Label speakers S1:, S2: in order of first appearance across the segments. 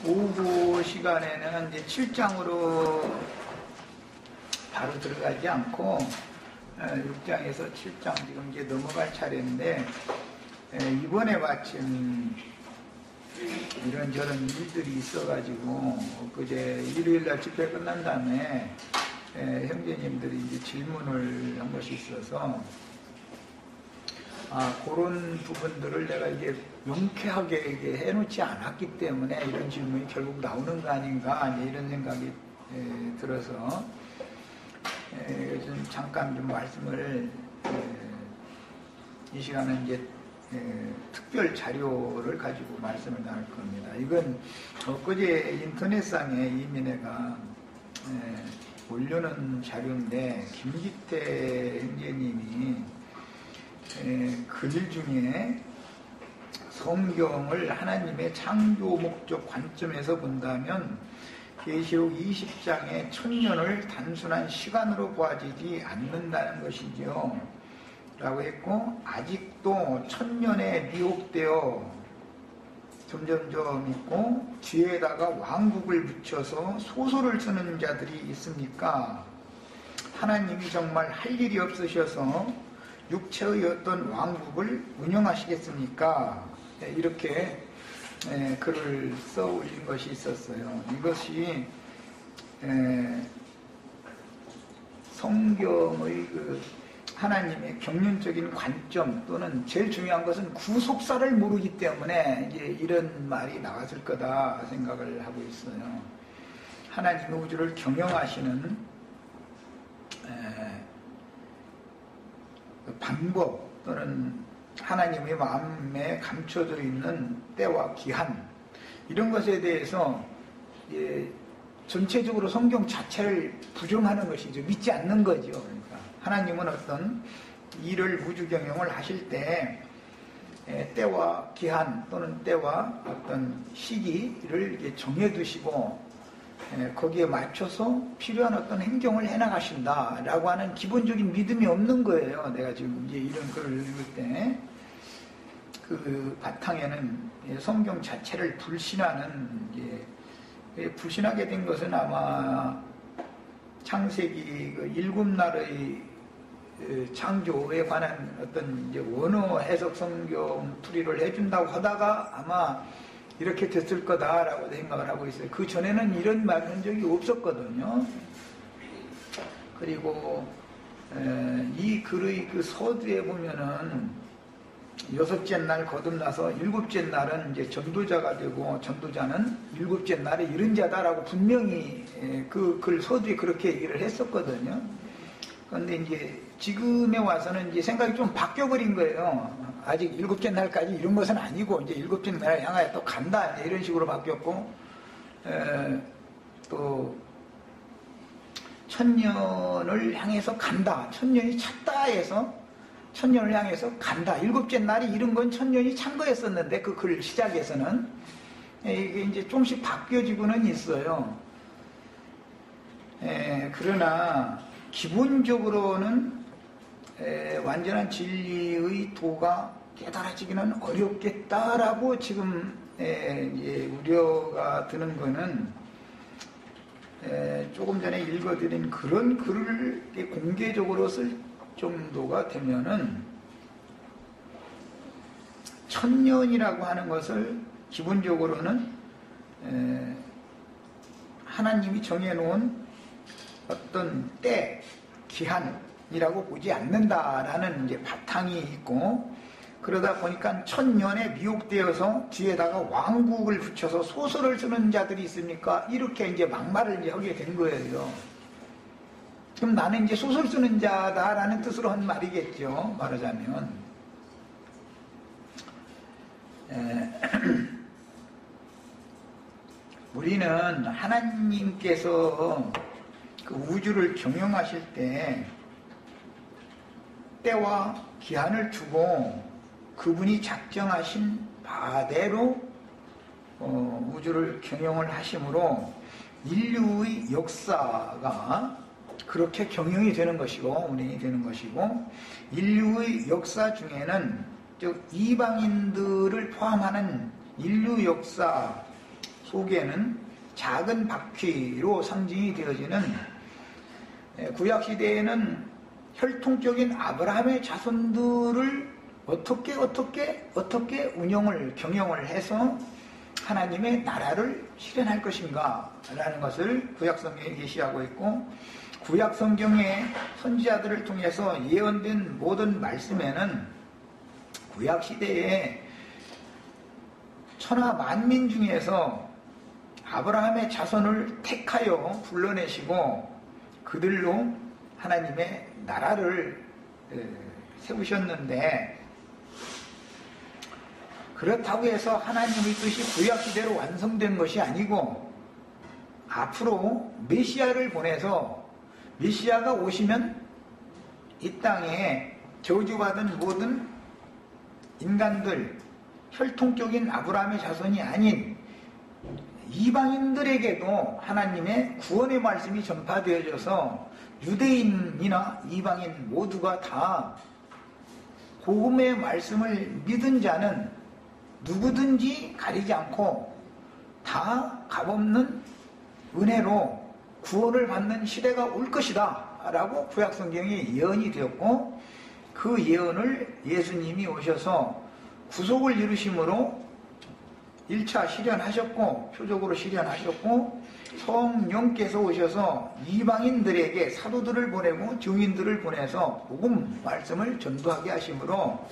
S1: 오후 시간에는 이제 7장으로 바로 들어가지 않고 6장에서 7장 지금 이제 넘어갈 차례인데, 이번에 마침 이런저런 일들이 있어가지고 그제 일요일날 집회 끝난 다음에 형제님들이 이제 질문을 한 것이 있어서, 그런 부분들을 내가 이게 명쾌하게 이게 해놓지 않았기 때문에 이런 질문이 결국 나오는 거 아닌가, 이런 생각이 들어서 좀 잠깐 좀 말씀을, 이 시간은 이제 특별 자료를 가지고 말씀을 나눌 겁니다. 이건 엊그제 인터넷상에 이미 내가 올려놓은 자료인데, 김기태 형제님이 글 중에 성경을 하나님의 창조 목적 관점에서 본다면 계시록 20장의 천년을 단순한 시간으로 보아지지 않는다는 것이죠 라고 했고, 아직도 천년에 미혹되어 점점점 있고 뒤에다가 왕국을 붙여서 소설을 쓰는 자들이 있습니까? 하나님이 정말 할 일이 없으셔서 육체의 어떤 왕국을 운영하시겠습니까? 이렇게 글을 써 올린 것이 있었어요. 이것이 성경의 그 하나님의 경륜적인 관점, 또는 제일 중요한 것은 구속사를 모르기 때문에 이제 이런 말이 나왔을 거다 생각을 하고 있어요. 하나님의 우주를 경영하시는 방법, 또는 하나님의 마음에 감춰져 있는 때와 기한, 이런 것에 대해서 전체적으로 성경 자체를 부정하는 것이죠. 믿지 않는 거죠. 그러니까 하나님은 어떤 일을 우주 경영을 하실 때 때와 기한, 또는 때와 어떤 시기를 이렇게 정해두시고 거기에 맞춰서 필요한 어떤 행정을 해나가신다라고 하는 기본적인 믿음이 없는 거예요. 내가 지금 이제 이런 글을 읽을 때 그 바탕에는 성경 자체를 불신하는, 불신하게 된 것은 아마 창세기 그 7날의 창조에 관한 어떤 이제 원어 해석 성경 풀이를 해준다고 하다가 아마 이렇게 됐을 거다라고 생각을 하고 있어요. 그 전에는 이런 말 한 적이 없었거든요. 그리고 이 글의 그 서두에 보면은 6째 날 거듭나서 7째 날은 이제 전도자가 되고, 전도자는 7째 날에 이른 자다라고 분명히 그 글 서두에 그렇게 얘기를 했었거든요. 그런데 이제 지금에 와서는 이제 생각이 좀 바뀌어버린 거예요. 아직 7째 날까지 이런 것은 아니고 이제 7째 날을 향하여 또 간다, 이런 식으로 바뀌었고, 또 천년을 향해서 간다, 천년이 찼다 해서 천년을 향해서 간다, 7째 날이 이른 건 천년이 찬 거였었는데, 그 글 시작에서는 이게 이제 조금씩 바뀌어지고는 있어요. 그러나 기본적으로는 완전한 진리의 도가 깨달아지기는 어렵겠다라고 지금 이제 우려가 드는 거는, 조금 전에 읽어드린 그런 글을 공개적으로 쓸 정도가 되면은, 천년이라고 하는 것을 기본적으로는 하나님이 정해놓은 어떤 때, 기한이라고 보지 않는다라는 이제 바탕이 있고, 그러다 보니까 천년에 미혹되어서 뒤에다가 왕국을 붙여서 소설을 쓰는 자들이 있습니까? 이렇게 이제 막말을 이제 하게 된 거예요. 그럼 나는 이제 소설 쓰는 자다라는 뜻으로 한 말이겠죠, 말하자면. 우리는 하나님께서 그 우주를 경영하실 때 때와 기한을 두고 그분이 작정하신 바대로 우주를 경영을 하심으로 인류의 역사가 그렇게 경영이 되는 것이고 운행이 되는 것이고, 인류의 역사 중에는 즉 이방인들을 포함하는 인류 역사 속에는 작은 바퀴로 상징이 되어지는 구약시대에는 혈통적인 아브라함의 자손들을 어떻게 운영을 경영을 해서 하나님의 나라를 실현할 것인가 라는 것을 구약성경에 계시하고 있고, 구약성경의 선지자들을 통해서 예언된 모든 말씀에는 구약시대에 천하 만민 중에서 아브라함의 자손을 택하여 불러내시고 그들로 하나님의 나라를 세우셨는데, 그렇다고 해서 하나님의 뜻이 구약시대로 완성된 것이 아니고 앞으로 메시아를 보내서 메시아가 오시면 이 땅에 저주받은 모든 인간들, 혈통적인 아브라함의 자손이 아닌 이방인들에게도 하나님의 구원의 말씀이 전파되어져서 유대인이나 이방인 모두가 다 복음의 말씀을 믿은 자는 누구든지 가리지 않고 다 값없는 은혜로 구원을 받는 시대가 올 것이다 라고 구약성경에 예언이 되었고, 그 예언을 예수님이 오셔서 구속을 이루심으로 1차 실현하셨고, 표적으로 실현하셨고, 성령께서 오셔서 이방인들에게 사도들을 보내고 증인들을 보내서 복음 말씀을 전도하게 하심으로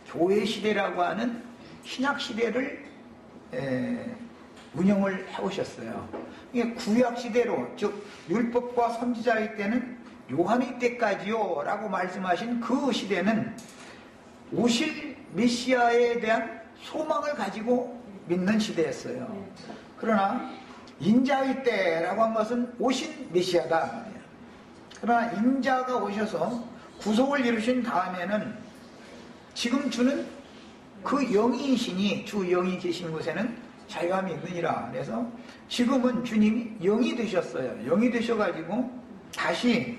S1: 교회 시대라고 하는 신약 시대를 운영을 해오셨어요. 이게 구약 시대로, 즉 율법과 선지자의 때는 요한의 때까지요 라고 말씀하신 그 시대는 오실 메시아에 대한 소망을 가지고 믿는 시대였어요. 그러나 인자의 때라고 한 것은 오신 메시아다. 그러나 인자가 오셔서 구속을 이루신 다음에는 지금 주는 그 영이시니, 주 영이 계신 곳에는 자유함이 있느니라. 그래서 지금은 주님이 영이 되셨어요. 영이 되셔가지고 다시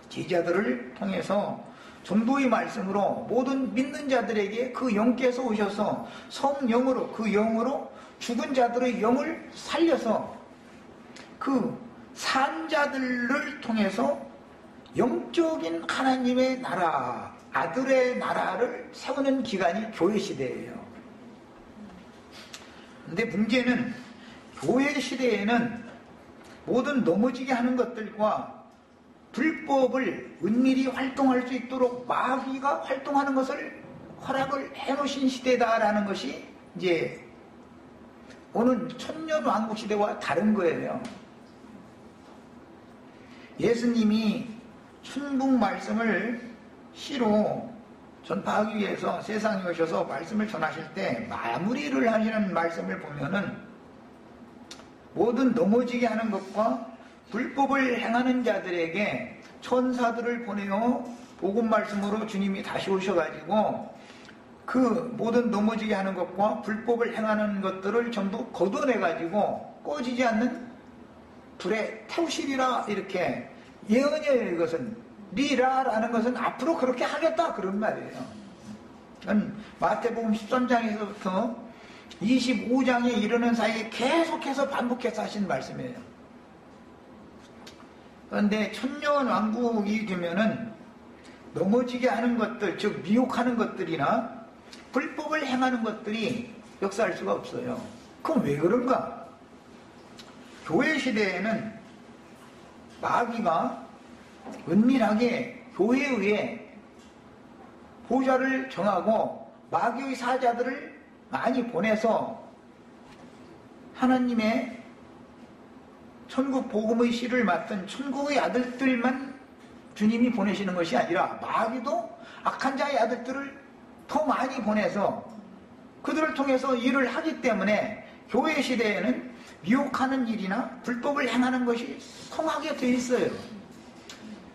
S1: 제자들을 통해서 전도의 말씀으로 모든 믿는 자들에게 그 영께서 오셔서 성령으로, 그 영으로 죽은 자들의 영을 살려서 그 산자들을 통해서 영적인 하나님의 나라, 아들의 나라를 세우는 기간이 교회 시대예요. 근데 문제는 교회 시대에는 모든 넘어지게 하는 것들과 불법을 은밀히 활동할 수 있도록 마귀가 활동하는 것을 허락을 해놓으신 시대다라는 것이 이제 오는 천년왕국 시대와 다른 거예요. 예수님이 천국 말씀을 시로 전파하기 위해서 세상에 오셔서 말씀을 전하실 때 마무리를 하시는 말씀을 보면은 모든 넘어지게 하는 것과 불법을 행하는 자들에게 천사들을 보내어 복음 말씀으로 주님이 다시 오셔가지고 그 모든 넘어지게 하는 것과 불법을 행하는 것들을 전부 걷어내가지고 꺼지지 않는 불에 태우시리라, 이렇게 예언이에요. 이것은 리라라는 것은 앞으로 그렇게 하겠다 그런 말이에요. 마태복음 13장에서부터 25장에 이르는 사이에 계속해서 반복해서 하신 말씀이에요. 그런데 천년왕국이 되면은 넘어지게 하는 것들, 즉 미혹하는 것들이나 불법을 행하는 것들이 역사할 수가 없어요. 그럼 왜 그런가? 교회 시대에는 마귀가 은밀하게 교회에 보좌를 정하고 마귀의 사자들을 많이 보내서 하나님의 천국 복음의 씨를 맡은 천국의 아들들만 주님이 보내시는 것이 아니라 마귀도 악한 자의 아들들을 더 많이 보내서 그들을 통해서 일을 하기 때문에 교회 시대에는 미혹하는 일이나 불법을 행하는 것이 성하게 되어 있어요.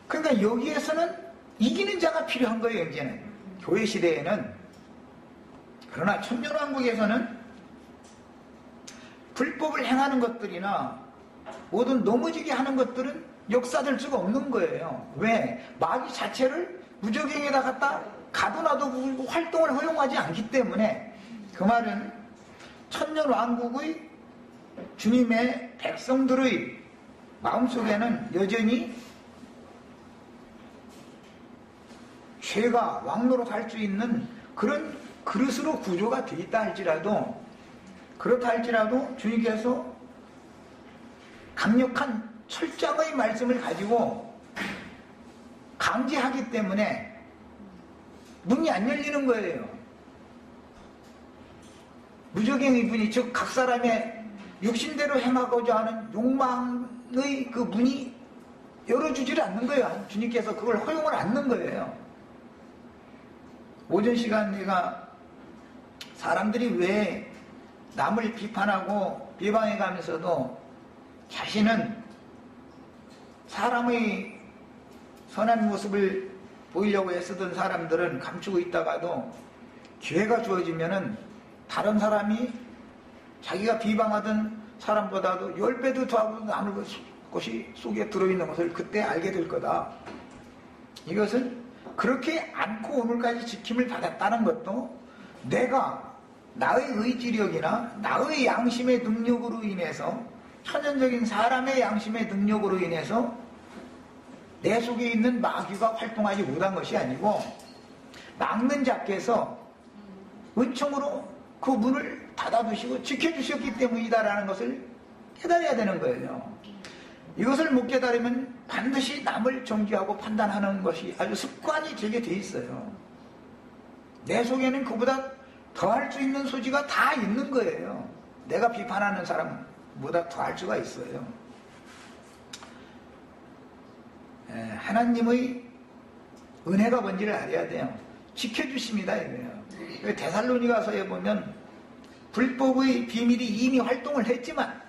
S1: 그러니까 여기에서는 이기는 자가 필요한 거예요. 이제는 교회 시대에는. 그러나 천년왕국에서는 불법을 행하는 것들이나 모든 넘어지게 하는 것들은 역사될 수가 없는 거예요. 왜? 마귀 자체를 무적행에다 갖다 가둬놔도 활동을 허용하지 않기 때문에. 그 말은 천년왕국의 주님의 백성들의 마음속에는 여전히 죄가 왕노릇할 수 있는 그런 그릇으로 구조가 되어 있다 할지라도, 그렇다 할지라도 주님께서 강력한 철장의 말씀을 가지고 강제하기 때문에 문이 안 열리는 거예요. 무적행의 분이, 즉 각 사람의 육신대로 행하고자 하는 욕망의 그 문이 열어주지를 않는 거예요. 주님께서 그걸 허용을 않는 거예요. 오전 시간 내가 사람들이 왜 남을 비판하고 비방해 가면서도 자신은 사람의 선한 모습을 보이려고 애쓰던 사람들은 감추고 있다가도 기회가 주어지면은 다른 사람이 자기가 비방하던 사람보다도 10배도 더하고 남을 것이 속에 들어있는 것을 그때 알게 될 거다. 이것은 그렇게 않고 오늘까지 지킴을 받았다는 것도 내가 나의 의지력이나 나의 양심의 능력으로 인해서, 천연적인 사람의 양심의 능력으로 인해서 내 속에 있는 마귀가 활동하지 못한 것이 아니고 막는 자께서 은총으로 그 문을 닫아두시고 지켜주셨기 때문이다라는 것을 깨달아야 되는 거예요. 이것을 못 깨달으면 반드시 남을 정죄하고 판단하는 것이 아주 습관이 되게 돼 있어요. 내 속에는 그보다 더 할 수 있는 소지가 다 있는 거예요. 내가 비판하는 사람보다 더 할 수가 있어요. 하나님의 은혜가 뭔지를 알아야 돼요. 지켜주십니다 이거예요. 데살로니가서에 보면 불법의 비밀이 이미 활동을 했지만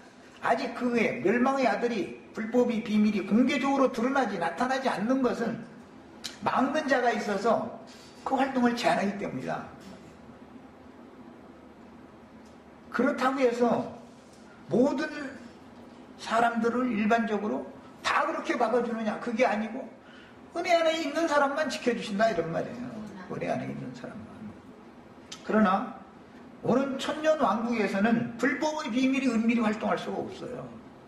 S1: 아직 그 외에 멸망의 아들이 불법의 비밀이 공개적으로 드러나지 나타나지 않는 것은 막는 자가 있어서 그 활동을 제한하기 때문이다. 그렇다고 해서 모든 사람들을 일반적으로 다 그렇게 막아주느냐, 그게 아니고 은혜 안에 있는 사람만 지켜주신다 이런 말이에요. 은혜 안에 있는 사람만. 그러나 오는 천년왕국에서는 불법의 비밀이 은밀히 활동할 수가 없어요.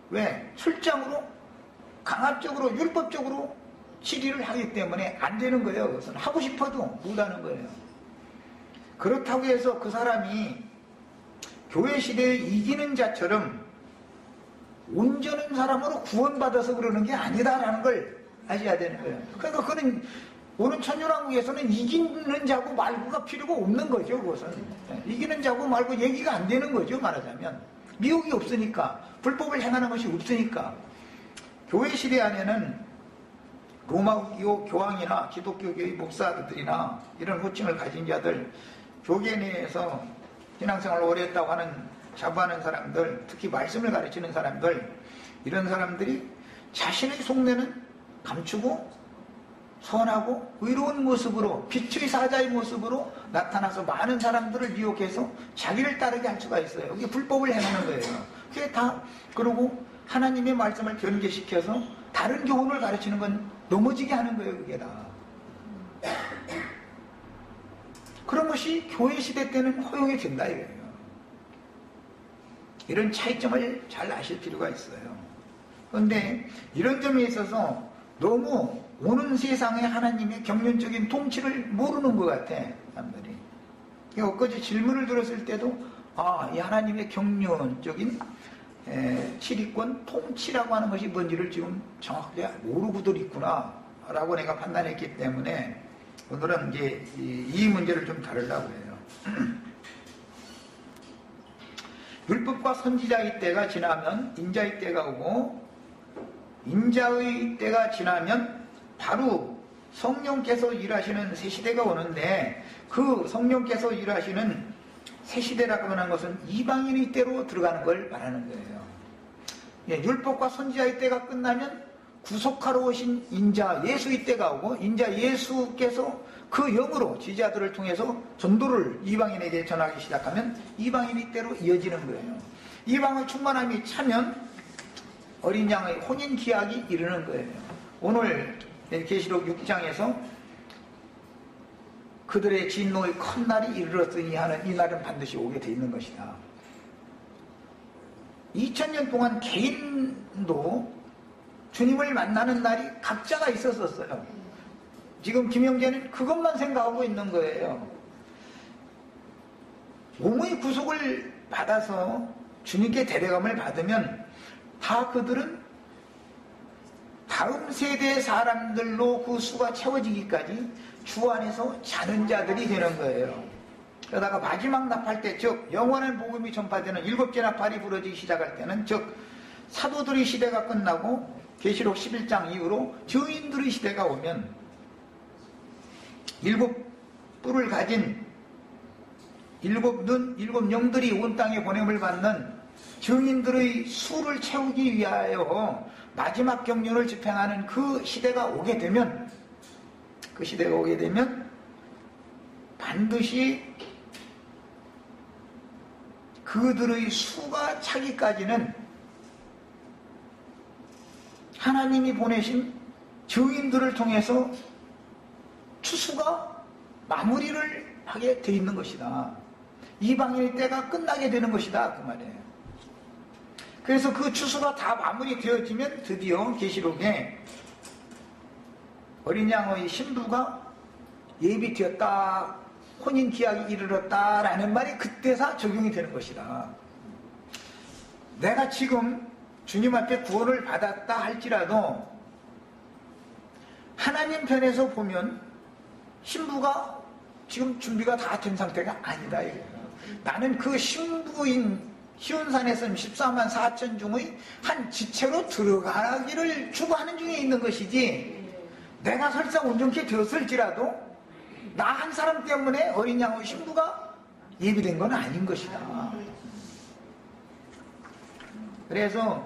S1: 왜? 출장으로 강압적으로 율법적으로 치리를 하기 때문에 안 되는 거예요. 그것은 하고 싶어도 못하는 거예요. 그렇다고 해서 그 사람이 교회 시대에 이기는 자처럼 온전한 사람으로 구원받아서 그러는 게 아니다라는 걸 아셔야 되는 거예요. 그러니까 그는 오는 천년왕국에서는 이기는 자고 말고가 필요가 없는 거죠. 그것은 이기는 자고 말고 얘기가 안 되는 거죠. 말하자면 미혹이 없으니까, 불법을 행하는 것이 없으니까. 교회 시대 안에는 로마교 교황이나 기독교계의 목사들이나 이런 호칭을 가진 자들, 교계 내에서 신앙생활을 오래 했다고 하는 자부하는 사람들, 특히 말씀을 가르치는 사람들, 이런 사람들이 자신의 속내는 감추고 선하고 의로운 모습으로, 빛의 사자의 모습으로 나타나서 많은 사람들을 미혹해서 자기를 따르게 할 수가 있어요. 이게 불법을 행하는 거예요. 그게 다, 그러고 하나님의 말씀을 변개시켜서 다른 교훈을 가르치는 건 넘어지게 하는 거예요. 그게 다. 그런 것이 교회 시대 때는 허용이 된다 이거예요. 이런 차이점을 잘 아실 필요가 있어요. 그런데 이런 점에 있어서 너무 오는 세상에 하나님의 경륜적인 통치를 모르는 것 같아, 사람들이. 엊그제 질문을 들었을 때도, 이 하나님의 경륜적인 치리권 통치라고 하는 것이 뭔지를 지금 정확하게 모르고들 있구나 라고 내가 판단했기 때문에 오늘은 이제 이 문제를 좀 다루려고 해요. 율법과 선지자의 때가 지나면 인자의 때가 오고, 인자의 때가 지나면 바로 성령께서 일하시는 새 시대가 오는데, 그 성령께서 일하시는 새 시대라고 하는 것은 이방인의 때로 들어가는 걸 말하는 거예요. 율법과 선지자의 때가 끝나면 구속하러 오신 인자 예수의 때가 오고, 인자 예수께서 그 영으로 지지자들을 통해서 전도를 이방인에게 전하기 시작하면 이방인의 때로 이어지는 거예요. 이방의 충만함이 차면 어린 양의 혼인 기약이 이르는 거예요. 오늘 계시록 6장에서 그들의 진노의 큰 날이 이르렀으니 하는 이 날은 반드시 오게 돼 있는 것이다. 2000년 동안 개인도 주님을 만나는 날이 각자가 있었었어요. 지금 김영재는 그것만 생각하고 있는 거예요. 몸의 구속을 받아서 주님께 데려감을 받으면 다 그들은 다음 세대의 사람들로 그 수가 채워지기까지 주 안에서 자는 자들이 되는 거예요. 그러다가 마지막 나팔 때, 즉 영원한 복음이 전파되는 일곱째 나팔이 부러지기 시작할 때는, 즉 사도들의 시대가 끝나고 계시록 11장 이후로 증인들의 시대가 오면 일곱 뿔을 가진 일곱 눈, 일곱 영들이 온 땅에 보냄을 받는 증인들의 수를 채우기 위하여 마지막 경륜을 집행하는 그 시대가 오게 되면, 반드시 그들의 수가 차기까지는 하나님이 보내신 증인들을 통해서 추수가 마무리를 하게 돼 있는 것이다. 이방인의 때가 끝나게 되는 것이다, 그 말이에요. 그래서 그 추수가 다 마무리되어지면 드디어 계시록에 어린 양의 신부가 예비되었다, 혼인 기약이 이르렀다라는 말이 그때서 적용이 되는 것이다. 내가 지금 주님 앞에 구원을 받았다 할지라도 하나님 편에서 보면 신부가 지금 준비가 다 된 상태가 아니다. 나는 그 신부인 시온산에서 14만 4천 중의 한 지체로 들어가기를 추구하는 중에 있는 것이지, 내가 설사 온전케 되었을지라도 나 한 사람 때문에 어린 양의 신부가 예비된 건 아닌 것이다. 그래서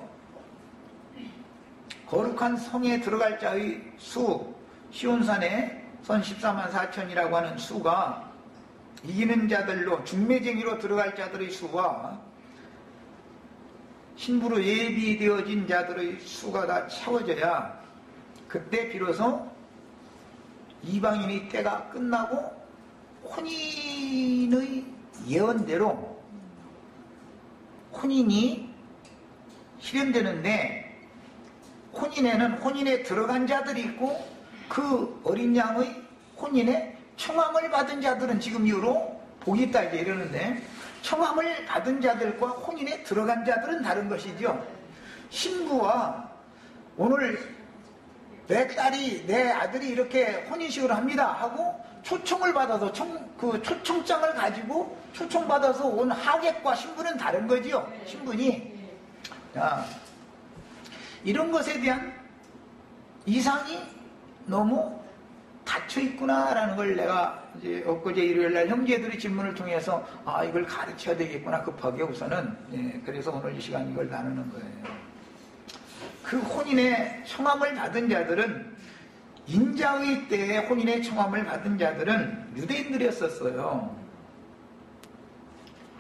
S1: 거룩한 성에 들어갈 자의 수, 시온산에 선 14만 4천이라고 하는 수가 이기는 자들로, 중매쟁이로 들어갈 자들의 수와 신부로 예비되어진 자들의 수가 다 채워져야 그때 비로소 이방인의 때가 끝나고 혼인의 예언대로 혼인이 실현되는데, 혼인에는 혼인에 들어간 자들이 있고 그 어린 양의 혼인에 청함을 받은 자들은 지금 이후로 복이 있다 이제 이러는데, 청함을 받은 자들과 혼인에 들어간 자들은 다른 것이죠. 신부와 오늘 내 딸이, 내 아들이 이렇게 혼인식을 합니다 하고 초청을 받아서 그 초청장을 가지고 초청받아서 온 하객과 신부는 다른 거지요. 신분이. 자, 이런 것에 대한 이상이 너무 닫혀있구나라는 걸 내가 이제 엊그제 일요일날 형제들의 질문을 통해서 이걸 가르쳐야 되겠구나 급하게 우선은, 그래서 오늘 이 시간 이걸 나누는 거예요. 그 혼인의 청함을 받은 자들은, 인자의 때에 혼인의 청함을 받은 자들은 유대인들이었었어요.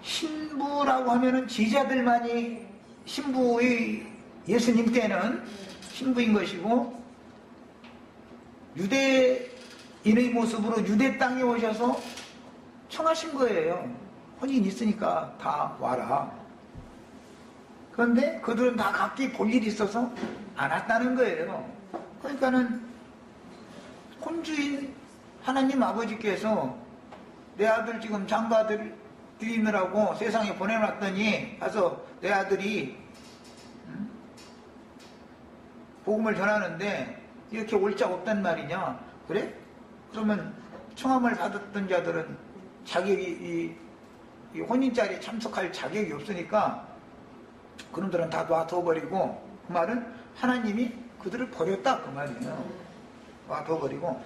S1: 신부라고 하면은 제자들만이 신부의, 예수님 때는 신부인 것이고, 유대인의 모습으로 유대 땅에 오셔서 청하신 거예요. 혼인 있으니까 다 와라. 그런데 그들은 다 각기 볼 일이 있어서 안 왔다는 거예요. 그러니까는 혼주인 하나님 아버지께서 내 아들 지금 장가들 드리느라고 세상에 보내놨더니 가서 내 아들이 복음을 전하는데 이렇게 올 자 없단 말이냐. 그래? 그러면 청함을 받았던 자들은 자격이, 이 혼인자리에 참석할 자격이 없으니까 그놈들은 다 놔둬버리고, 그 말은 하나님이 그들을 버렸다 그 말이에요. 놔둬버리고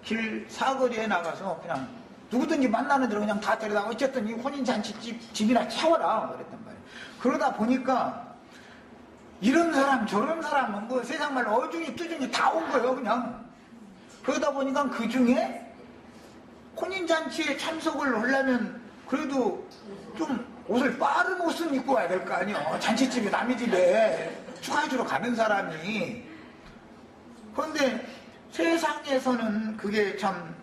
S1: 길 사거리에 나가서 그냥 누구든지 만나는 대로 그냥 다 데려다가 어쨌든 이 혼인잔치집 집이나 채워라 그랬단 말이에요. 그러다 보니까 이런 사람 저런 사람은 뭐 세상 말로 어중이 뚜중이 다 온 거예요 그냥. 그러다 보니까 그 중에 혼인잔치에 참석을 하려면 그래도 좀 옷을, 빠른 옷은 입고 와야 될 거 아니에요. 잔치집에 남의 집에 축하해주러 가는 사람이. 그런데 세상에서는 그게 참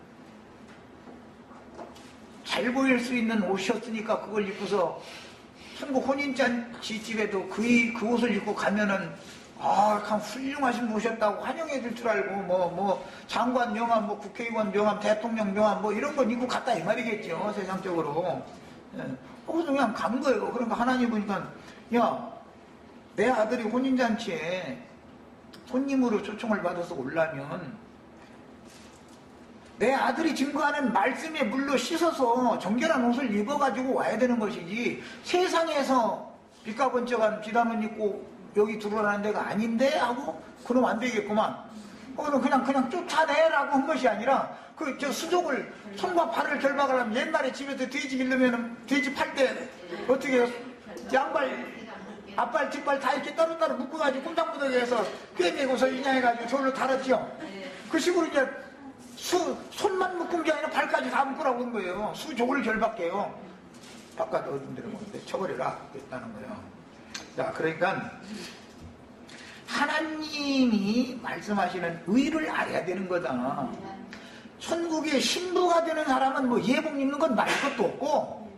S1: 잘 보일 수 있는 옷이었으니까 그걸 입고서 천국 혼인잔치 집에도 그 옷을 입고 가면은 참 훌륭하신 모셨다고 환영해 줄 줄 알고 뭐 장관 명함, 뭐 국회의원 명함, 대통령 명함 뭐 이런 건 입고 갔다 이 말이겠죠, 세상적으로. 그래서 그냥 간 거예요. 그러니까 하나님 보니까 야, 내 아들이 혼인잔치에 손님으로 초청을 받아서 오려면 내 아들이 증거하는 말씀에 물로 씻어서 정결한 옷을 입어가지고 와야 되는 것이지, 세상에서 빛과 번쩍한 비단을 입고 여기 들어오라는 데가 아닌데 하고 그럼 안 되겠구만. 그냥 쫓아내라고 한 것이 아니라 저 수족을 손과 발을 결박을 하면, 옛날에 집에서 돼지 기르면 돼지 팔 때 어떻게 양발 앞발 뒷발 다 이렇게 따로따로 묶어가지고 꼼짝무덕에 해서 꿰매고서 인양해가지고 저기로 달았죠. 그 식으로 이제 손만 묶은 게 아니라 발까지 다 묶으라고 한 거예요. 수족을 결박해요. 바깥 어른들은 뭔데 쳐버려라 그랬다는 거예요. 자, 그러니까 하나님이 말씀하시는 의를 알아야 되는 거다. 천국의 신부가 되는 사람은 뭐 예복 입는 건 말할 것도 없고,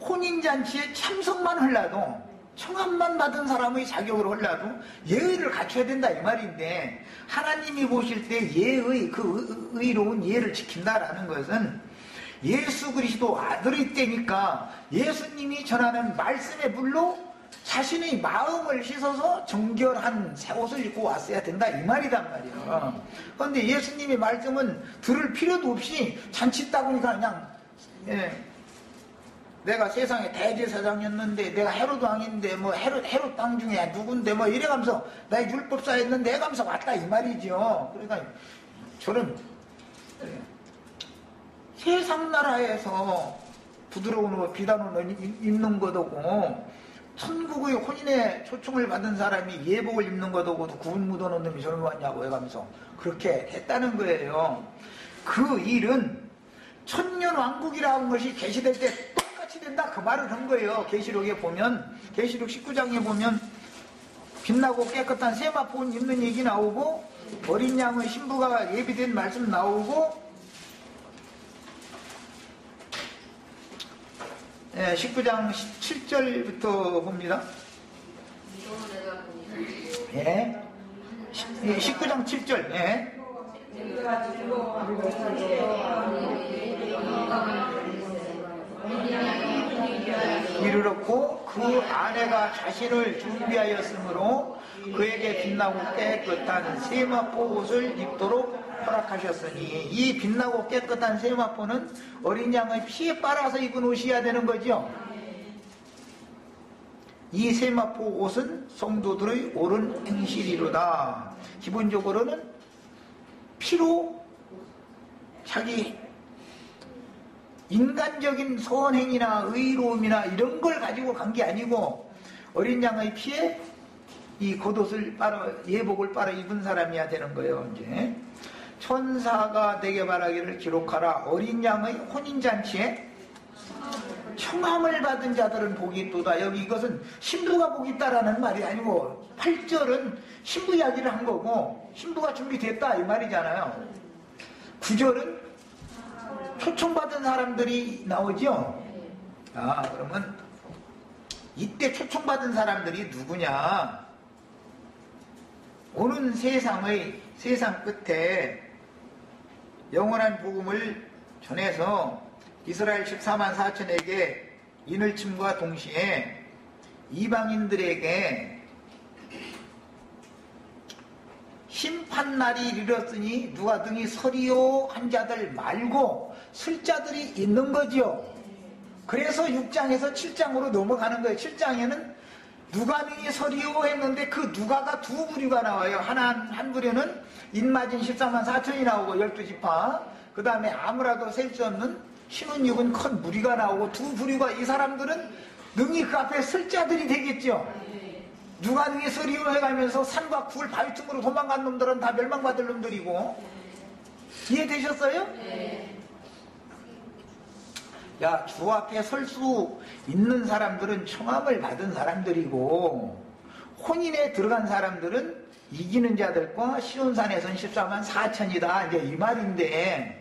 S1: 혼인잔치에 참석만 하려도, 청함만 받은 사람의 자격으로 하려도 예의를 갖춰야 된다 이 말인데, 하나님이 보실 때 예의, 그 의로운 예를 지킨다라는 것은 예수 그리스도 아들의 때니까 예수님이 전하는 말씀의 물로 자신의 마음을 씻어서 정결한 새 옷을 입고 왔어야 된다 이 말이단 말이에요. 그런데 예수님의 말씀은 들을 필요도 없이 잔치 있다 보니까 그냥 내가 세상에 대제사장이었는데, 내가 헤롯 왕인데 뭐 헤롯 땅 중에 누군데 뭐 이래가면서 나의 율법사였는데 해가면서 왔다 이 말이죠. 그러니까 저는 세상 나라에서 부드러운 옷, 비단 옷을 입는 것하고 천국의 혼인에 초청을 받은 사람이 예복을 입는 것하고 구분 묻어놓은 놈이 저리 왔냐고 해가면서 그렇게 했다는 거예요. 그 일은 천년왕국이라는 것이 계시될 때 똑같이 된다 그 말을 한 거예요. 계시록에 보면, 계시록 19장에 보면 빛나고 깨끗한 세마포 옷 입는 얘기 나오고, 어린 양의 신부가 예비된 말씀 나오고, 19장 7절부터 봅니다. 예. 19장 7절. 예. 이르렀고 그 아내가 자신을 준비하였으므로 그에게 빛나고 깨끗한 세마포 옷을 입도록 허락하셨으니, 이 빛나고 깨끗한 세마포는 어린 양의 피에 빨아서 입은 옷이어야 되는 거죠. 이 세마포 옷은 성도들의 옳은 행실이로다. 기본적으로는 피로 자기 인간적인 선행이나 의로움이나 이런 걸 가지고 간 게 아니고, 어린 양의 피에 이 겉옷을 예복을 빨아 입은 사람이야 되는 거예요. 이제 천사가 내게 말하기를 기록하라. 어린 양의 혼인잔치에 청함을 받은 자들은 복이 있도다. 여기 이것은 신부가 복이 있다라는 말이 아니고, 8절은 신부 이야기를 한 거고 신부가 준비됐다 이 말이잖아요. 9절은 초청받은 사람들이 나오죠. 그러면 이때 초청받은 사람들이 누구냐? 오는 세상 끝에 영원한 복음을 전해서 이스라엘 14만 4천에게 인을침과 동시에 이방인들에게 심판날이 이르렀으니 누가 등이 서리요 한 자들 말고 설 자들이 있는 거죠. 그래서 6장에서 7장으로 넘어가는 거예요. 7장에는 누가 등이 서리요 했는데 그 누가가 두 부류가 나와요. 한 부류는 인마진 14만 4천이 나오고 12지파, 그 다음에 아무라도 셀 수 없는 신은 육은 큰 무리가 나오고, 두 부류가, 이 사람들은 능히 그 앞에 설 자들이 되겠죠. 누가 능히 서리요 해가면서 산과 굴 바위 틈으로 도망간 놈들은 다 멸망받을 놈들이고, 이해되셨어요? 네. 야, 주 앞에 설 수 있는 사람들은 청함을 받은 사람들이고, 혼인에 들어간 사람들은 이기는 자들과 시온산에선 14만 4천이다 이제 이 말인데,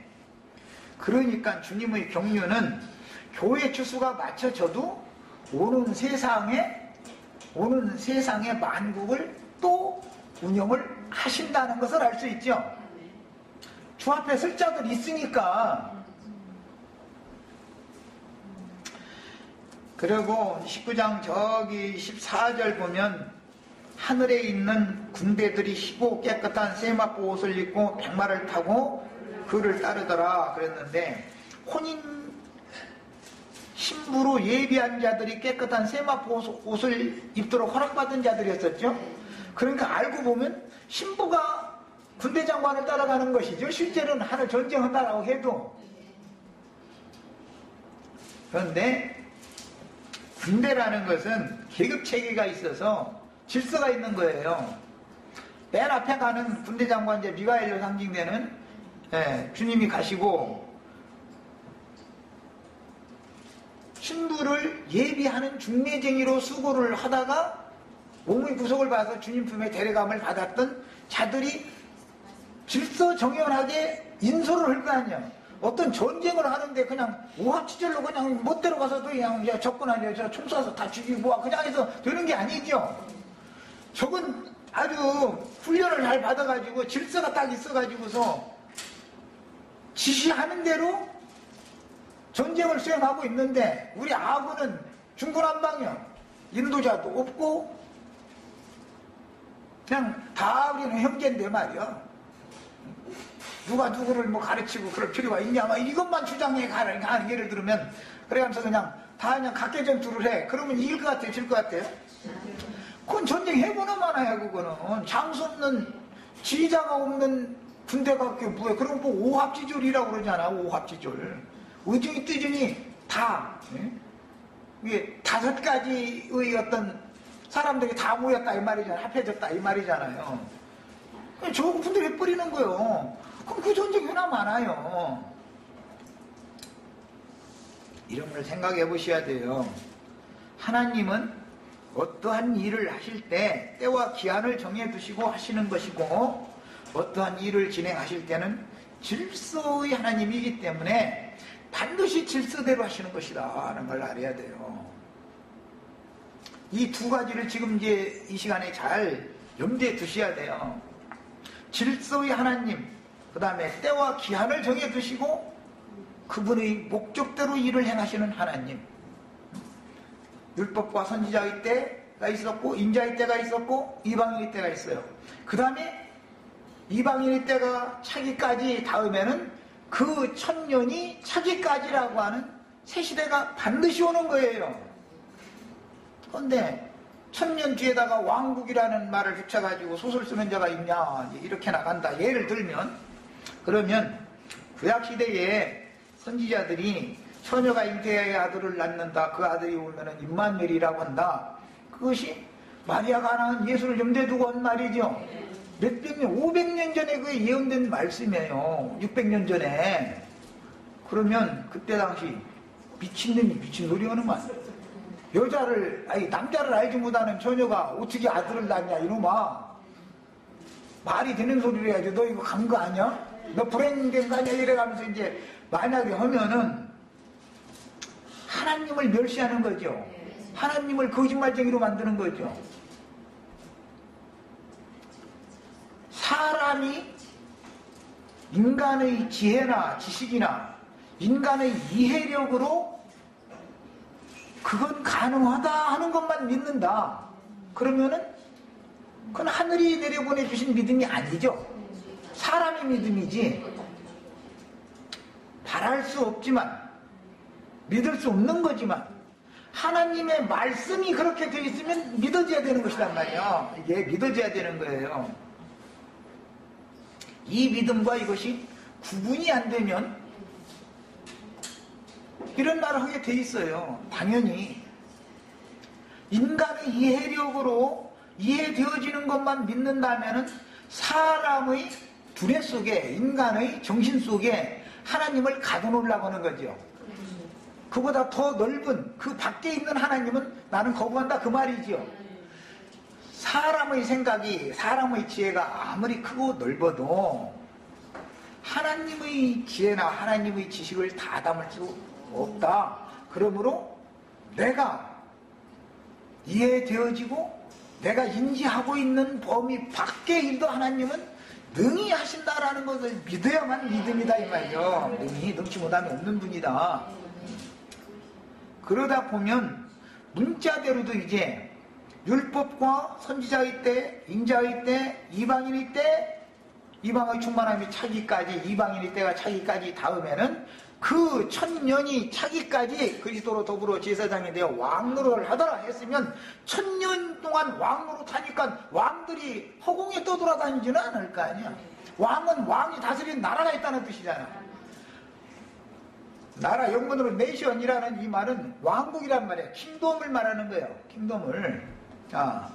S1: 그러니까 주님의 경륜은 교회 추수가 맞춰져도 오는 세상의 만국을 또 운영을 하신다는 것을 알 수 있죠. 주 앞에 설 자들 있으니까. 그리고 19장 저기 14절 보면 하늘에 있는 군대들이 희고 깨끗한 세마포 옷을 입고 백마를 타고 그를 따르더라 그랬는데, 혼인 신부로 예비한 자들이 깨끗한 세마포 옷을 입도록 허락받은 자들이었었죠. 그러니까 알고 보면 신부가 군대 장관을 따라가는 것이죠. 실제로는 하늘 전쟁한다라고 해도. 그런데 군대라는 것은 계급체계가 있어서 질서가 있는 거예요. 맨 앞에 가는 군대 장관, 이제 미가엘로 상징되는 주님이 가시고, 신부를 예비하는 중매쟁이로 수고를 하다가 몸의 구속을 받아서 주님 품에 데려감을 받았던 자들이 질서 정연하게 인솔을 할 거 아니야. 어떤 전쟁을 하는데 그냥 오합지졸로 그냥 못 데려가서도 그냥 접근하냐, 총 쏴서 다 죽이고 그냥 해서 되는 게 아니죠. 저건 아주 훈련을 잘 받아가지고 질서가 딱 있어가지고서 지시하는 대로 전쟁을 수행하고 있는데, 우리 아군은 중구난방이야. 인도자도 없고 그냥 다 우리는 형제인데 말이야. 누가 누구를 뭐 가르치고 그럴 필요가 있냐, 막 이것만 주장해 가는, 예를 들면 그래가면서 그냥 다 그냥 각계 전투를 해. 그러면 이길 것 같아요, 질 것 같아요? 그건 전쟁 해보나 마나야. 그거는 장수 없는, 지휘자가 없는 군대가 그게 뭐야. 그럼 뭐 오합지졸이라고 그러잖아. 오합지졸. 의중이 뜨중이 다, 이게 5가지의 어떤 사람들이 다 모였다 이 말이잖아요. 합해졌다 이 말이잖아요. 저 군대 왜 뿌리는 거예요? 그럼 그 전쟁이 왜나 많아요? 이런 걸 생각해 보셔야 돼요. 하나님은 어떠한 일을 하실 때 때와 기한을 정해 두시고 하시는 것이고, 어떠한 일을 진행하실 때는 질서의 하나님이기 때문에 반드시 질서대로 하시는 것이다 하는 걸 알아야 돼요. 이 두 가지를 지금 이제 이 시간에 잘 염두에 두셔야 돼요. 질서의 하나님, 그 다음에 때와 기한을 정해 두시고 그분의 목적대로 일을 행하시는 하나님. 율법과 선지자의 때가 있었고, 인자의 때가 있었고, 이방인의 때가 있어요. 그 다음에 이방인의 때가 차기까지 다음에는 그 1000년이 차기까지라고 하는 새 시대가 반드시 오는 거예요. 그런데 1000년 뒤에다가 왕국이라는 말을 붙여가지고 소설 쓰는 자가 있냐, 이렇게 나간다. 예를 들면, 그러면 구약시대에 선지자들이 처녀가 잉태의 아들을 낳는다. 그 아들이 오면은 임마누엘이라고 한다. 그것이 마리아가 낳은 예수를 염두에 두고 한 말이죠. 몇백 년, 500년 전에 그 예언된 말씀이에요. 600년 전에. 그러면 그때 당시 미친놈이 미친놀이 하는 말. 남자를 알지 못하는 처녀가 어떻게 아들을 낳냐, 이놈아. 말이 되는 소리를 해야지. 너 이거 간 거 아니야? 너 불행된 거 아니야? 이래가면서 이제 만약에 하면은 하나님을 멸시하는 거죠. 하나님을 거짓말쟁이로 만드는 거죠. 사람이 인간의 지혜나 지식이나 인간의 이해력으로 그건 가능하다 하는 것만 믿는다. 그러면은 그건 하늘이 내려보내주신 믿음이 아니죠. 사람의 믿음이지. 바랄 수 없지만, 믿을 수 없는 거지만, 하나님의 말씀이 그렇게 되어 있으면 믿어져야 되는 것이란 말이에요. 이게 믿어져야 되는 거예요. 이 믿음과 이것이 구분이 안 되면 이런 말을 하게 돼 있어요. 당연히 인간의 이해력으로 이해되어지는 것만 믿는다면 사람의 두뇌 속에, 인간의 정신 속에 하나님을 가둬놓으려고 하는 거죠. 그보다 더 넓은 그 밖에 있는 하나님은 나는 거부한다, 그 말이죠. 사람의 생각이, 사람의 지혜가 아무리 크고 넓어도 하나님의 지혜나 하나님의 지식을 다 담을 수 없다. 그러므로 내가 이해되어지고 내가 인지하고 있는 범위 밖의 일도 하나님은 능히 하신다라는 것을 믿어야만 믿음이다 이 말이죠. 능히 능치 못함이 없는 분이다. 그러다 보면 문자대로도 이제 율법과 선지자의 때, 인자의 때, 이방인의 때, 이방의 충만함이 차기까지, 이방인의 때가 차기까지 다음에는 그 천년이 차기까지 그리스도로 더불어 제사장이 되어 왕노릇을 하더라 했으면 천년 동안 왕노릇 하니까 왕들이 허공에 떠돌아다니지는 않을 거 아니야. 왕은 왕이 다스리는 나라가 있다는 뜻이잖아. 나라 영문으로 네이션이라는 이 말은 왕국이란 말이야. 킹덤을 말하는 거예요. 킹덤을. 자,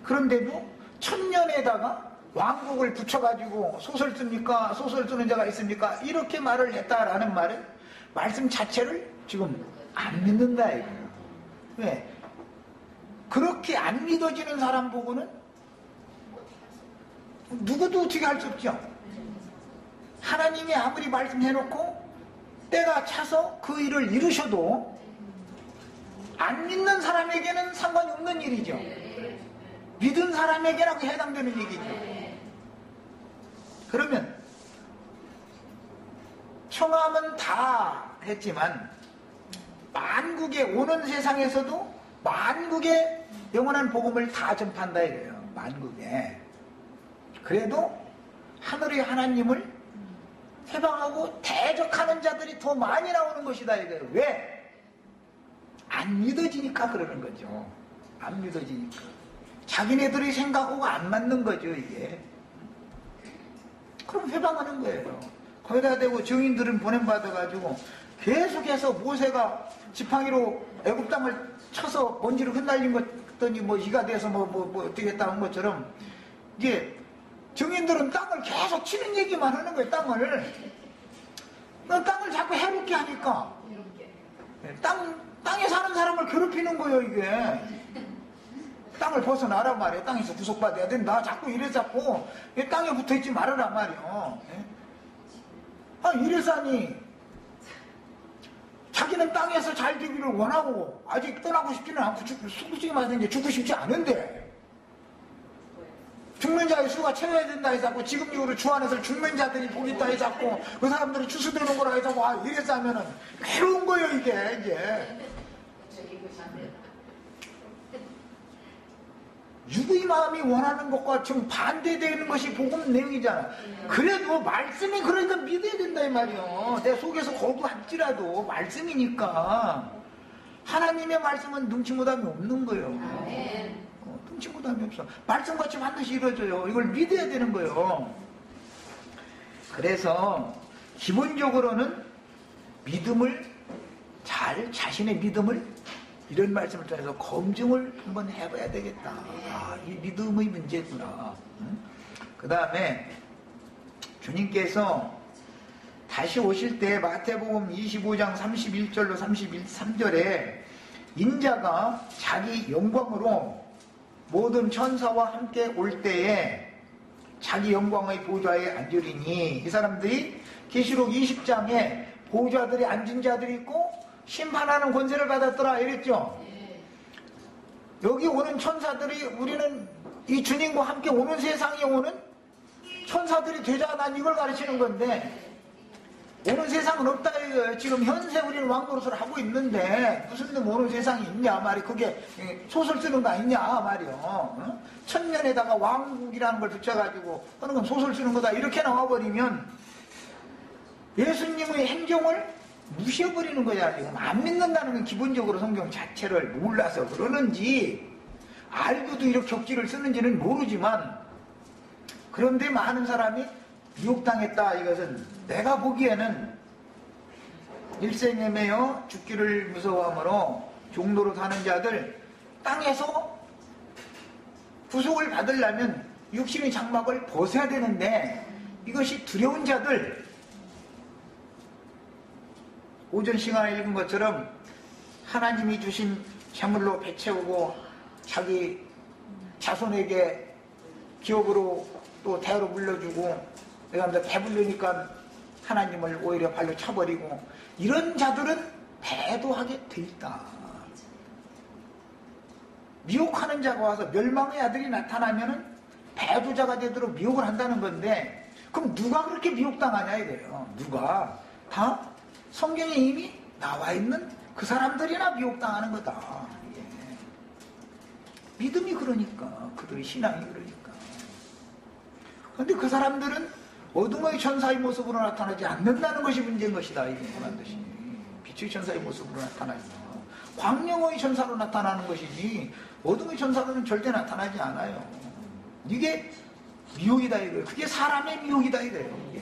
S1: 그런데도 천년에다가 왕국을 붙여가지고 소설 씁니까? 소설 쓰는 자가 있습니까? 이렇게 말을 했다라는 말은 말씀 자체를 지금 안 믿는다 이거예요. 왜? 그렇게 안 믿어지는 사람 보고는 누구도 어떻게 할 수 없죠. 하나님이 아무리 말씀해놓고 때가 차서 그 일을 이루셔도 안 믿는 사람에게는 상관이 없는 일이죠. 믿은 사람에게라고 해당되는 얘기죠. 그러면 청함은 다 했지만 만국에 오는 세상에서도 만국에 영원한 복음을 다 전파한다 이거예요. 만국에. 그래도 하늘의 하나님을 해방하고 대적하는 자들이 더 많이 나오는 것이다 이거예요. 왜? 안 믿어지니까 그러는 거죠. 안 믿어지니까. 자기네들의 생각하고 안 맞는 거죠 이게. 그럼 해방하는 거예요. 거기다 대고 증인들은 보냄받아가지고 계속해서 모세가 지팡이로 애굽 땅을 쳐서 먼지를 흩날린 것더니 뭐 이가 돼서 뭐 어떻게 했다는 것처럼 이게 증인들은 땅을 계속 치는 얘기만 하는 거예요. 땅을 자꾸 해롭게 하니까 땅에 사는 사람을 괴롭히는 거예요 이게. 땅을 벗어나란 말이에요. 땅에서 구속받아야 된다. 자꾸 이래 잡고 땅에 붙어있지 말아란 말이에요. 이래서니 자기는 땅에서 잘 되기를 원하고 아직 떠나고 싶지는 않고 솔직히 말하면 죽고 싶지 않은데 죽는 자의 수가 채워야 된다 해서 지금 이후로 주 안에서 죽는 자들이 보겠다 해서 그 사람들이 추수되는 거라 해서 이래서 하면은 괴로운 거예요 이게 이제. 육의 마음이 원하는 것과 좀 반대되는 것이 복음 내용이잖아. 그래도 말씀이 그러니까 믿어야 된다 이 말이요. 내 속에서 거부할지라도 말씀이니까. 하나님의 말씀은 눈치 못함이 없는 거예요. 눈치 못함이 없어. 말씀같이 반드시 이루어져요. 이걸 믿어야 되는 거예요. 그래서 기본적으로는 믿음을 자신의 믿음을 이런 말씀을 통해서 검증을 한번 해봐야 되겠다. 이 믿음의 문제구나. 그 다음에 주님께서 다시 오실 때 마태복음 25장 31절로 33절에 인자가 자기 영광으로 모든 천사와 함께 올 때에 자기 영광의 보좌에 앉으리니 이 사람들이 계시록 20장에 보좌들이 앉은 자들이 있고 심판하는 권세를 받았더라 이랬죠. 여기 오는 천사들이 우리는 이 주님과 함께 오는 세상에 오는 천사들이 되자 난 이걸 가르치는 건데 오는 세상은 없다 이거예요. 지금 현세 우리는 왕노릇을 하고 있는데 무슨 놈 오는 세상이 있냐 말이 그게 소설 쓰는 거 아니냐 말이요. 천년에다가 왕국이라는 걸 붙여가지고 어느 건 소설 쓰는 거다 이렇게 나와버리면 예수님의 행정을 무시해버리는 거야. 지금 안 믿는다는 건 기본적으로 성경 자체를 몰라서 그러는지 알고도 이렇게 격지를 쓰는지는 모르지만 그런데 많은 사람이 유혹당했다. 이것은 내가 보기에는 일생에 매여 죽기를 무서워하므로 종로로 사는 자들 땅에서 구속을 받으려면 육신의 장막을 벗어야 되는데 이것이 두려운 자들 오전 시간에 읽은 것처럼 하나님이 주신 재물로 배채우고 자기 자손에게 기업으로 또 대로 물려주고 내가 배불르니까 하나님을 오히려 발로 차버리고 이런 자들은 배도하게 돼 있다. 미혹하는 자가 와서 멸망의 아들이 나타나면은 배도자가 되도록 미혹을 한다는 건데, 그럼 누가 그렇게 미혹당하냐 이거예요. 누가? 다 성경에 이미 나와 있는 그 사람들이나 미혹당하는 거다. 예. 믿음이 그러니까, 그들의 신앙이 그러니까. 그런데 그 사람들은 어둠의 천사의 모습으로 나타나지 않는다는 것이 문제인 것이다. 이게 반드시 빛의 천사의 모습으로 나타나지, 광명의 천사로 나타나는 것이지 어둠의 천사로는 절대 나타나지 않아요. 이게 미혹이다 이거예요. 그게 사람의 미혹이다 이거예요. 이게.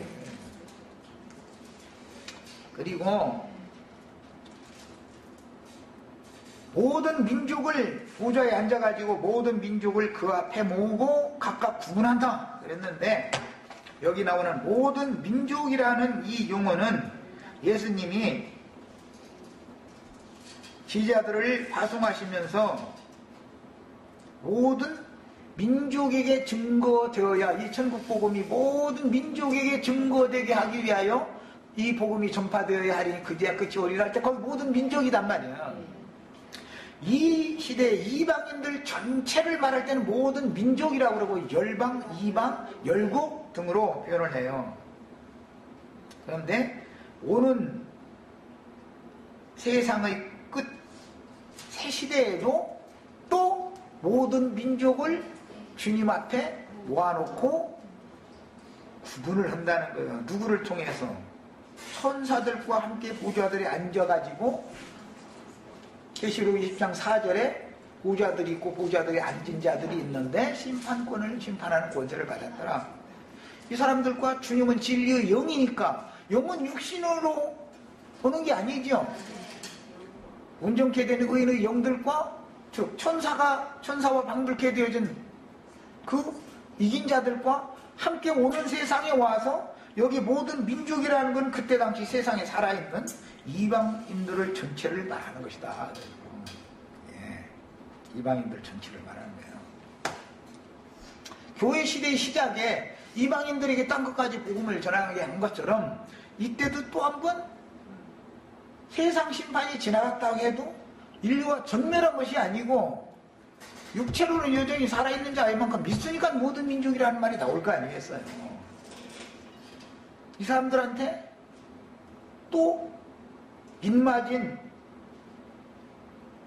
S1: 그리고 모든 민족을 보좌에 앉아가지고 모든 민족을 그 앞에 모으고 각각 구분한다 그랬는데, 여기 나오는 모든 민족이라는 이 용어는 예수님이 제자들을 파송하시면서 모든 민족에게 증거되어야, 이 천국복음이 모든 민족에게 증거되게 하기 위하여 이 복음이 전파되어야 하리니 그제야 끝이 오리라 할 때 거기 모든 민족이단 말이야. 이 시대의 이방인들 전체를 말할 때는 모든 민족이라고 그러고 열방, 이방, 열국 등으로 표현을 해요. 그런데 오는 세상의 끝, 새 시대에도 또 모든 민족을 주님 앞에 모아놓고 구분을 한다는 거예요. 누구를 통해서? 천사들과 함께 보좌들이 앉아가지고, 계시록 20장 4절에 보좌들이 있고 보좌들이 앉은 자들이 있는데 심판권을 심판하는 권세를 받았더라. 이 사람들과 주님은 진리의 영이니까, 영은 육신으로 보는 게 아니죠. 온전케 된 의인의 영들과, 즉 천사와 방불케 되어진 그 이긴 자들과 함께 오는 세상에 와서, 여기 모든 민족이라는 건 그때 당시 세상에 살아있는 이방인들을 전체를 말하는 것이다. 예, 이방인들 전체를 말하는 거예요. 교회 시대의 시작에 이방인들에게 딴 것까지 복음을 전하게 한 것처럼, 이때도 또 한 번 세상 심판이 지나갔다고 해도 인류가 전멸한 것이 아니고, 육체로는 여전히 살아있는 자만큼 믿으니까 모든 민족이라는 말이 나올 거 아니겠어요. 이 사람들한테 또 빚맞은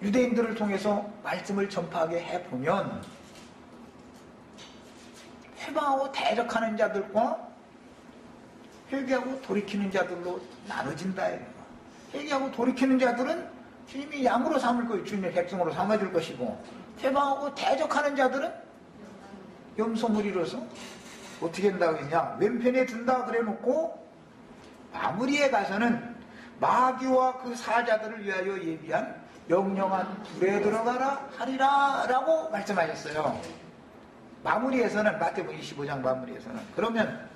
S1: 유대인들을 통해서 말씀을 전파하게 해보면, 회방하고 대적하는 자들과 회개하고 돌이키는 자들로 나눠진다. 회개하고 돌이키는 자들은 주님이 양으로 삼을 거예요. 주님의 백성으로 삼아줄 것이고, 회방하고 대적하는 자들은 염소무리로서 어떻게 한다고 했냐, 왼편에 든다 그래 놓고 마무리에 가서는 마귀와 그 사자들을 위하여 예비한 영영한 불에 들어가라 하리라 라고 말씀하셨어요. 마무리에서는, 마태복음 25장 마무리에서는. 그러면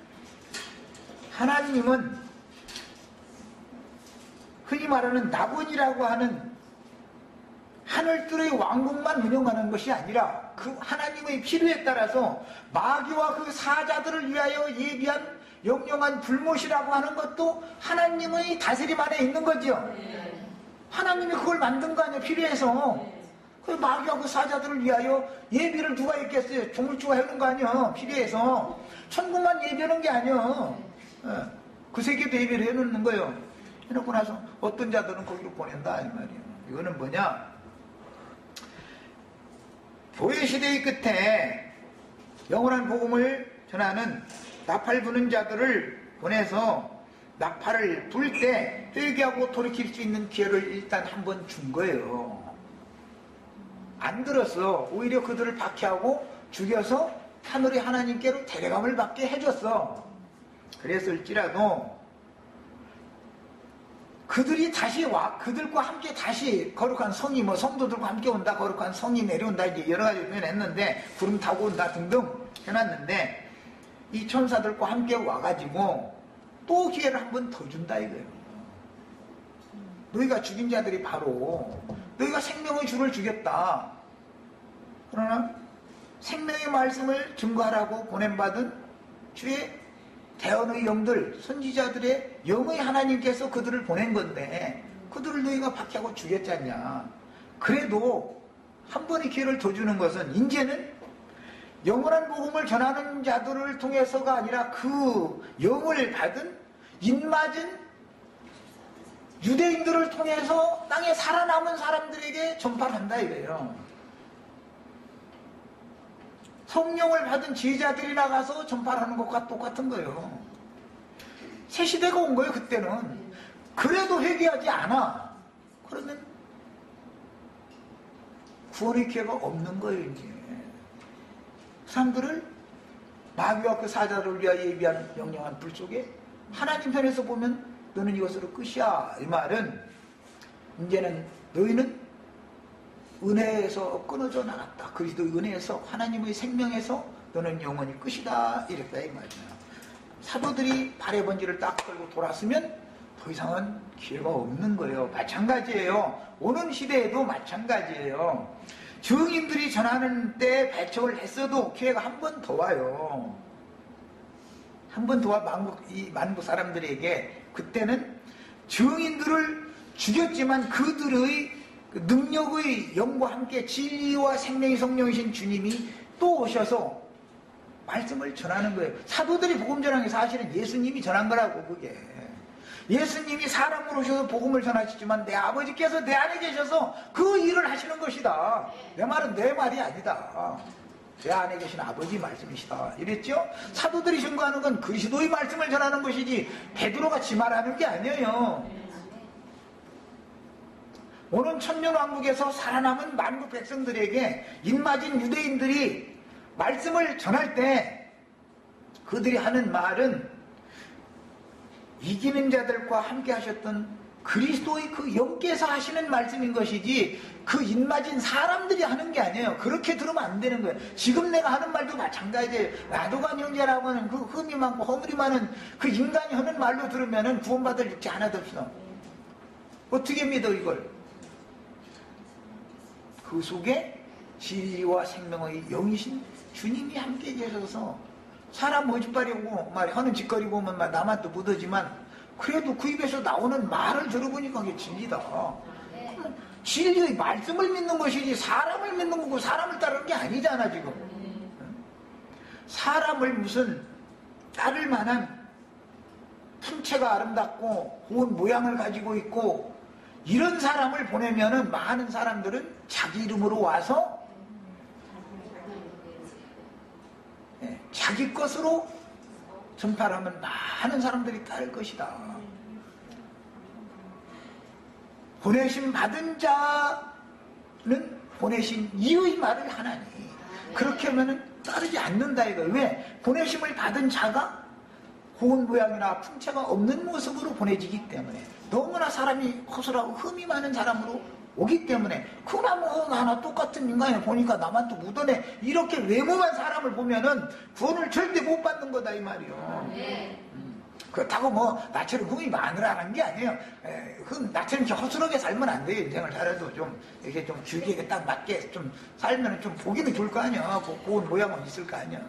S1: 하나님은 흔히 말하는 낙원이라고 하는 하늘들의 왕국만 운영하는 것이 아니라, 그 하나님의 필요에 따라서 마귀와 그 사자들을 위하여 예비한 영영한 불못이라고 하는 것도 하나님의 다스림 안에 있는 거죠. 하나님이 그걸 만든 거 아니에요. 필요해서. 그 마귀와 그 사자들을 위하여 예비를 누가 했겠어요? 조물주가 해놓은 거 아니에요. 필요해서. 천국만 예비하는 게 아니에요. 그 세계도 예비를 해놓는 거예요. 해놓고 나서 어떤 자들은 거기로 보낸다 이 말이에요. 이거는 뭐냐, 교회 시대의 끝에 영원한 복음을 전하는 나팔 부는 자들을 보내서 나팔을 불 때 회개하고 돌이킬 수 있는 기회를 일단 한번 준 거예요. 안 들었어. 오히려 그들을 박해하고 죽여서 하늘의 하나님께로 데려감을 받게 해줬어. 그랬을지라도 그들이 다시 와, 그들과 함께 다시 거룩한 성이, 뭐 성도들과 함께 온다, 거룩한 성이 내려온다, 이제 여러 가지 표현했는데, 구름 타고 온다 등등 해놨는데, 이 천사들과 함께 와가지고 또 기회를 한 번 더 준다 이거예요. 너희가 죽인 자들이 바로 너희가 생명의 주를 죽였다. 그러나 생명의 말씀을 증거하라고 보냄받은 주의 대언의 영들, 선지자들의 영의 하나님께서 그들을 보낸 건데, 그들을 너희가 박해하고 죽였잖냐. 그래도 한 번의 기회를 더 주는 것은 이제는 영원한 복음을 전하는 자들을 통해서가 아니라 그 영을 받은 인맞은 유대인들을 통해서 땅에 살아남은 사람들에게 전파를 한다 이거예요. 성령을 받은 제자들이 나가서 전파를 하는 것과 똑같은 거예요. 새 시대가 온 거예요. 그때는. 그래도 회개하지 않아. 그러면 구원의 기회가 없는 거예요. 이제 사람들을 마귀와 그 사자를 위하여 예비한 영영한 불 속에 하나님 편에서 보면 너는 이것으로 끝이야. 이 말은 이제는 너희는 은혜에서 끊어져 나갔다. 그리스도의 은혜에서 하나님의 생명에서 너는 영원히 끝이다. 이랬다 이 말이야. 사도들이 발의 번지를 딱 걸고 돌았으면 더 이상은 기회가 없는 거예요. 마찬가지예요. 오는 시대에도 마찬가지예요. 증인들이 전하는 때 배척을 했어도 기회가 한 번 더 와요. 한 번 더 와 이 만국 사람들에게. 그때는 증인들을 죽였지만 그들의 능력의 영과 함께 진리와 생명의 성령이신 주님이 또 오셔서 말씀을 전하는 거예요. 사도들이 복음 전한 게 사실은 예수님이 전한 거라고. 그게 예수님이 사람으로 오셔서 복음을 전하시지만 내 아버지께서 내 안에 계셔서 그 일을 하시는 것이다. 내 말은 내 말이 아니다. 제 안에 계신 아버지 말씀이시다. 이랬죠? 사도들이 증거하는 건 그리스도의 말씀을 전하는 것이지 베드로가 지 말하는 게 아니에요. 오는 천년왕국에서 살아남은 만국 백성들에게 입맞은 유대인들이 말씀을 전할 때 그들이 하는 말은 이기는 자들과 함께 하셨던 그리스도의 그 영께서 하시는 말씀인 것이지 그 입맞은 사람들이 하는 게 아니에요. 그렇게 들으면 안 되는 거예요. 지금 내가 하는 말도 마찬가지예요. 나도간 형제라고 하는 그 흠이 많고 허물이 많은 그 인간이 하는 말로 들으면 구원받을 육체 하나도 없어. 어떻게 믿어 이걸? 그 속에 진리와 생명의 영이신 주님이 함께 계셔서 사람 모집발이 오고 하는 짓거리 보면 나만 또 묻어지만 그래도 그 입에서 나오는 말을 들어보니까 그게 진리다. 진리의 말씀을 믿는 것이지 사람을 믿는 거고 사람을 따르는 게 아니잖아 지금. 사람을 무슨 따를 만한 품체가 아름답고 고운 모양을 가지고 있고 이런 사람을 보내면은 많은 사람들은 자기 이름으로 와서 자기 것으로 전파를 하면 많은 사람들이 따를 것이다. 보내심 받은 자는 보내신 이의 말을 하나니 그렇게 하면 따르지 않는다 이거. 왜? 보내심을 받은 자가 고운 모양이나 품체가 없는 모습으로 보내지기 때문에 너무나 사람이 허술하고 흠이 많은 사람으로 오기 때문에 그나 뭐 나나 똑같은 인간이 보니까 나만 또 묻어내 이렇게 외모만 사람을 보면은 구원을 절대 못 받는 거다 이 말이요. 그렇다고 뭐 나처럼 흠이 많으라는 게 아니에요. 나처럼 이렇게 허술하게 살면 안 돼요. 인생을 살아도 좀 이렇게 좀 주기에 딱 맞게 좀 살면 좀 보기는 좋을 거 아니야. 고운 모양은 있을 거 아니야.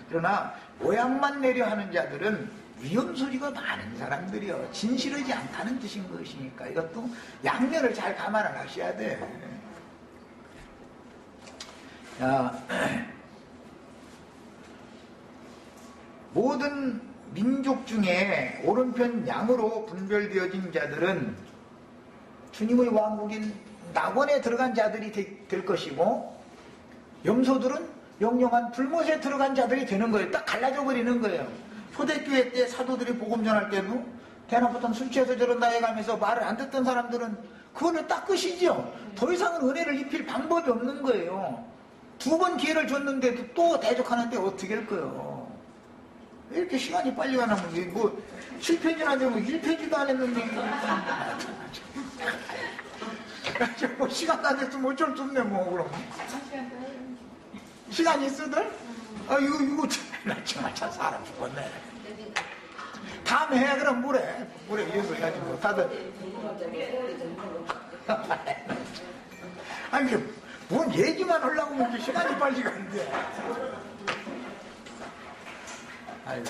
S1: 그러나 모양만 내려 하는 자들은 위험소리가 많은 사람들이요. 진실하지 않다는 뜻인 것이니까 이것도 양면을 잘 감안을 하셔야 돼. 자, 모든 민족 중에 오른편 양으로 분별되어진 자들은 주님의 왕국인 낙원에 들어간 자들이 될 것이고 염소들은 영영한 불못에 들어간 자들이 되는 거예요. 딱 갈라져 버리는 거예요. 초대교회 때 사도들이 복음 전할 때도 대낮부터 술 취해서 저런다 해가면서 말을 안 듣던 사람들은 그거는 딱 끝이죠. 더 이상은 은혜를 입힐 방법이 없는 거예요. 2번 기회를 줬는데도 또 대적하는데 어떻게 할 거예요. 왜 이렇게 시간이 빨리 가나 뭐 7페이지나 하는데 뭐 1페이지도 안 했는데 뭐 시간 안 됐으면 어쩔 수 없네 뭐 그럼. 시간이 있어들? 이거 나 정말 참 사람 죽었네. 다음에 해 그럼 물에 이어서 해야지 뭐 다들. 아니 뭔 얘기만 하려고 하면 시간이 빨리 가는데. 아이고.